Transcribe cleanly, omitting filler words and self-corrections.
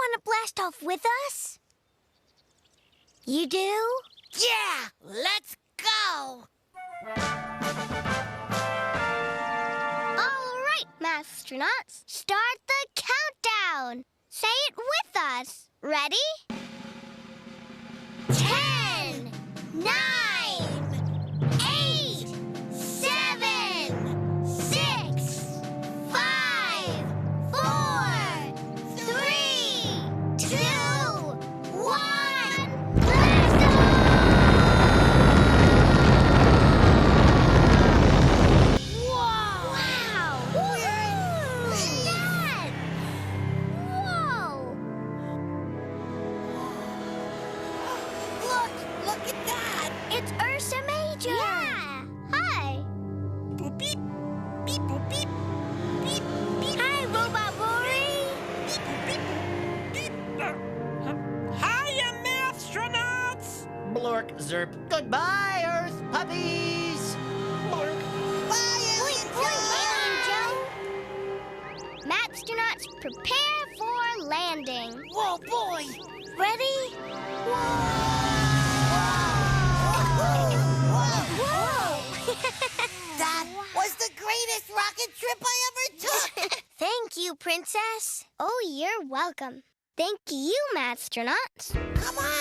want to blast off with us? You do? Yeah, let's go! All right, Mathstronauts, start the countdown. Say it with us. Ready? 10, 9, 8, 7, 6, 5, 4, 3, 2, 1, blast off! Wow! Woohoo! Dad! Whoa! Look at that! It's Ursa Major! Yeah! Hi! Boop beep, beep boop beep, beep beep. Hi, Robot Rory! Beep boop beep, beep. Hiya, Mathstronauts! Blork, Zerp. Goodbye, Earth puppies! Blork. Bye, Alien Joe! Mathstronauts, prepare for landing. Whoa, boy! Ready? Whoa! That was the greatest rocket trip I ever took! Thank you, Princess. Oh, you're welcome. Thank you, Mathstronauts. Come on!